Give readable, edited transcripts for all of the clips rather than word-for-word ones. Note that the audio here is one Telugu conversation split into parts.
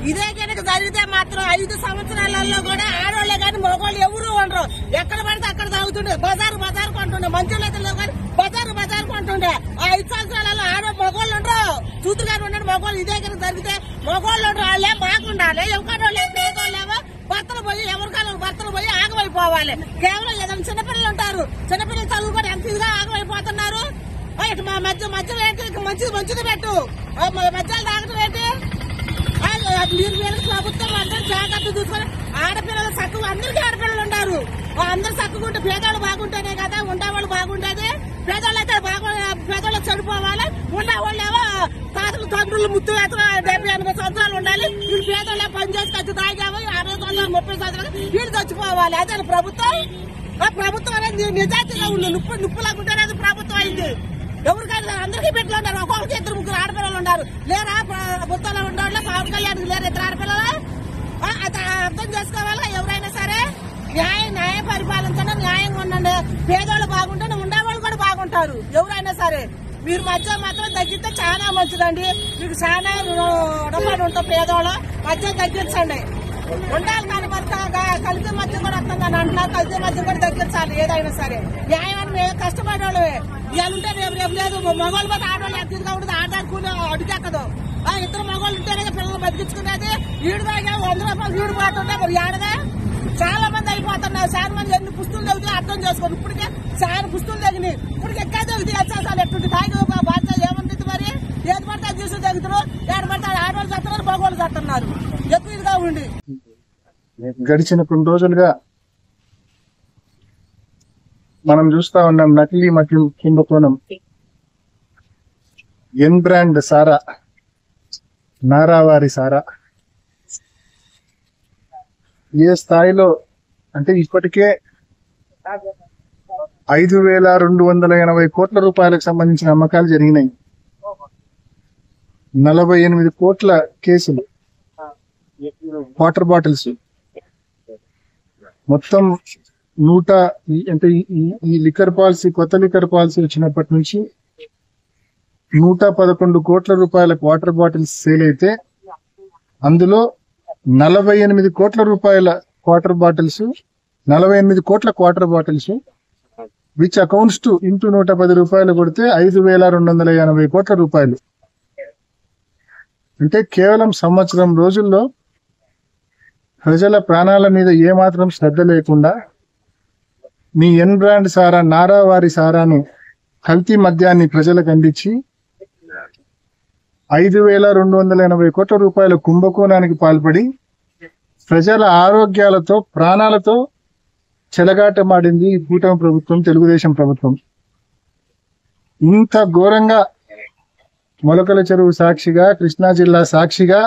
ఇదే కనుక జరిగితే మాత్రం 5 సంవత్సరాలలో కూడా ఆడవాళ్లే కానీ మగవాళ్ళు ఎవరు ఉండరు. ఎక్కడ పడితే అక్కడ తాగుతుండే, బజారు కొంటుండే, మంచిగా లేవు కానీ బజారు కొంటుండే. ఆ 5 సంవత్సరాలలో మగవాళ్ళు ఉండరు, చూతుగానే ఉన్నాడు మగవాళ్ళు. ఇదే కనుక జరిగితే మగవాళ్ళు ఉండరు. వాళ్ళే బాగుండాలి, ఎవరికాడోళ్ళే పేదోళ్ళేమో భర్తలు పోయి ఎవరికాలం భర్తలు పోయి ఆగమైపోవాలి. కేవలం ఏదైనా చిన్నపిల్లలు ఉంటారు, చిన్నపిల్లలు చదువుకొని ఎంత ఇదిగా ఆగమైపోతున్నారు. ఇటు మా మధ్యలో ఏంటి, మంచిది పెట్టు, మధ్యలో తాగటం ఏంటి? మీరు ప్రభుత్వం అందరూ జాగ్రత్త చూసుకొని ఆడపిల్లలు చక్కగా, అందరికీ ఆడపిల్లలు ఉన్నారు. అందరు చక్కగా ఉంటే పేదవాళ్ళు బాగుంటేనే కదా ఉండేవాళ్ళు బాగుంటది. పేదవాళ్ళు అయితే పేదవాళ్ళు చనిపోవాలి, ఉండేవాళ్ళు ఏమో తాతలు తండ్రులు ముత్తు 70-80 సంవత్సరాలు ఉండాలి. వీళ్ళు పేదవాళ్ళే పని చేసి ఖర్చు తాగాము 50 సంవత్సరాలు 30 సంవత్సరాలు వీళ్ళు చచ్చిపోవాలి. అదే ప్రభుత్వం. ఆ ప్రభుత్వం అనేది నిజాయితీగా ఉండు, నిప్పులాగుంటేనే అది ప్రభుత్వం అయింది. ఎవరికైనా అందరికీ బిడ్డలు ఉన్నారు, ఒక్కొక్కరికి 2-3 ఆడపిల్లలు ఉన్నారు. లేరా బుద్ధలో ఉండేవాళ్ళు పవన్ కళ్యాణ్ లేరు 2 ఆడపిల్లలు? అర్థం చేసుకోవాలా ఎవరైనా సరే. న్యాయ పరిపాలించండి, న్యాయంగా ఉండండి. పేదవాళ్ళు బాగుంటే ఉండేవాళ్ళు కూడా బాగుంటారు ఎవరైనా సరే. మీరు మధ్య మాత్రం తగ్గితే చాలా మంచిదండి. మీకు చాలా రుణపడి ఉంటాం. పేదవాళ్ళు మధ్య తగ్గించండి. ఉండాలి కానీ కలిసి మధ్య కూడా వస్తుందని అంటున్నారు. కలిసి మధ్య కూడా తగ్గించాలి ఏదైనా సరే. న్యాయాన్ని మేము కష్టపడేవాళ్ళు ఇవాళ ఉంటే రేపు లేదు. మగవాళ్ళు పోతే ఆడవాళ్ళు ఎత్తిగా ఉంటుంది, ఆడదానికి అడుగెక్కదు. 2 మగవాళ్ళు ఉంటేనే పిల్లలు బతికించుకునేది. ఈడు దాకా 100 రూపాయలు వీడు పోతుంటే మరి ఏడదా చాలా మంది అయిపోతున్నారు. చాలా మంది ఎన్ని పుస్తులు తగ్గుతాయి అర్థం చేసుకోండి. ఇప్పటికే చాలా పుస్తులు తగ్గినాయి. ఇప్పటికి ఎక్కడ తగ్గుతాయి అచ్చాసాలు ఎట్టుంటే తాగి బాధ్యత ఏముంటుంది మరి? ఏది పడితే అది చూసి తగ్గుతారు, ఏడు పడితే ఆడవాళ్ళు చస్తున్నారు, మగవాళ్ళు చస్తున్నారు. ఎక్కువగా ఉండి గడిచిన కొన్ని రోజులుగా మనం చూస్తా ఉన్నాం నకిలీ మద్యం కుంభకోణం. ఎన్ బ్రాండ్ సారా, నారావారి సారా ఏ స్థాయిలో అంటే ఇప్పటికే 5,280 కోట్ల రూపాయలకు సంబంధించిన అమ్మకాలు జరిగినాయి. 48 కోట్ల కేసులు వాటర్ బాటిల్స్ మొత్తం అంటే ఈ లిక్కర్ పాలసీ, కొత్త లిక్కర్ పాలసీ వచ్చినప్పటి నుంచి 111 కోట్ల రూపాయలకు వాటర్ బాటిల్స్ సేల్ అయితే అందులో 48 కోట్ల రూపాయల వాటర్ బాటిల్స్, 48 కోట్ల water bottles which accounts to into 110 రూపాయలు కొడితే 5,280 కోట్ల రూపాయలు. అంటే కేవలం సంవత్సరం రోజుల్లో ప్రజల ప్రాణాల మీద ఏమాత్రం శ్రద్ధ లేకుండా మీ ఎన్ బ్రాండ్ సారా, నారావారి సారాను, కల్తీ మద్యాన్ని ప్రజలకు అందించి 5,280 కోట్ల రూపాయల కుంభకోణానికి పాల్పడి ప్రజల ఆరోగ్యాలతో, ప్రాణాలతో చెలగాటమాడింది ఈ కూటమి ప్రభుత్వం, తెలుగుదేశం ప్రభుత్వం. ఇంత ఘోరంగా మొలకల చెరువు సాక్షిగా, కృష్ణా జిల్లా సాక్షిగా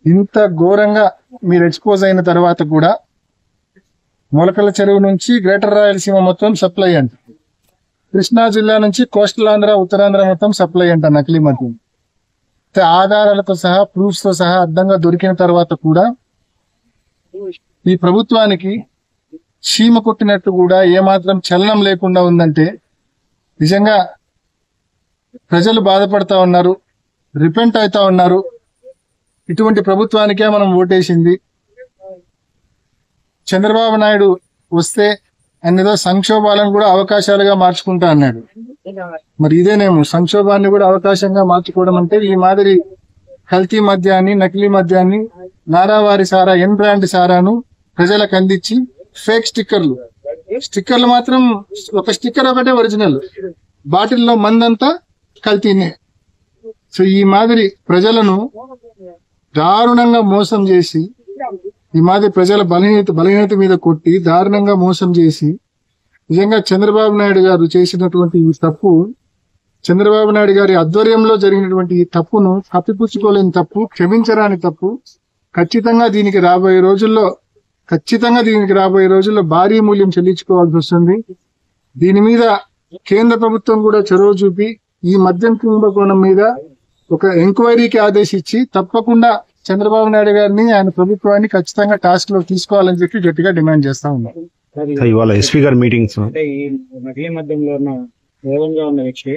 ఇంత ఘోరంగా మీరు ఎక్స్పోజ్ అయిన తర్వాత కూడా మొలకల చెరువు నుంచి గ్రేటర్ రాయలసీమ మొత్తం సప్లై అంట, కృష్ణా జిల్లా నుంచి కోస్టల్ ఆంధ్ర, ఉత్తరాంధ్ర మొత్తం సప్లై అంట నకిలీ మద్యం. ఆధారాలతో సహా, ప్రూఫ్స్ తో సహా అడ్డంగా దొరికిన తర్వాత కూడా ఈ ప్రభుత్వానికి చీమ కొట్టినట్టు కూడా ఏమాత్రం చలనం లేకుండా ఉందంటే నిజంగా ప్రజలు బాధపడతా ఉన్నారు, రిపెంట్ అవుతా ఉన్నారు. ఇటువంటి ప్రభుత్వానికే మనం ఓటేసింది. చంద్రబాబు నాయుడు వస్తే అన్నిదో సంక్షోభాలను కూడా అవకాశాలుగా మార్చుకుంటా అన్నాడు. మరి ఇదేనేమో సంక్షోభాన్ని కూడా అవకాశంగా మార్చుకోవడం అంటే ఈ మాదిరి కల్తీ మద్యాన్ని, నకిలీ మద్యాన్ని, నారావారి సారా, ఎన్ బ్రాండ్ సారాను ప్రజలకు అందించి ఫేక్ స్టిక్కర్లు మాత్రం ఒక స్టిక్కర్ ఒకటే ఒరిజినల్, బాటిల్లో మందంతా కల్తీనే. సో ఈ మాదిరి ప్రజలను దారుణంగా మోసం చేసి, ఈ మాదిరి ప్రజల బలహీనత మీద కొట్టి దారుణంగా మోసం చేసి నిజంగా చంద్రబాబు నాయుడు గారు చేసినటువంటి ఈ తప్పు, చంద్రబాబు నాయుడు గారి ఆధ్వర్యంలో జరిగినటువంటి ఈ తప్పును కప్పిపుచ్చుకోలేని తప్పు, క్షమించరాని తప్పు. ఖచ్చితంగా దీనికి రాబోయే రోజుల్లో భారీ మూల్యం చెల్లించుకోవాల్సి వస్తుంది. దీని మీద కేంద్ర ప్రభుత్వం కూడా చొరవ చూపి ఈ మద్యం కుంభకోణం మీద ఒక ఎంక్వైరీకి ఆదేశించి తప్పకుండా చంద్రబాబు నాయుడు గారిని, ఆయన ప్రభుత్వాన్ని ఖచ్చితంగా టాస్క్ లో తీసుకోవాలని చెప్పి గట్టిగా డిమాండ్ చేస్తా ఉన్నాం. ఇవాళ ఎస్పీ గారి మీటింగ్స్ అంటే ఈ నకిలీ మద్యంలో ఉన్న వేగంగా ఉన్న వ్యక్తి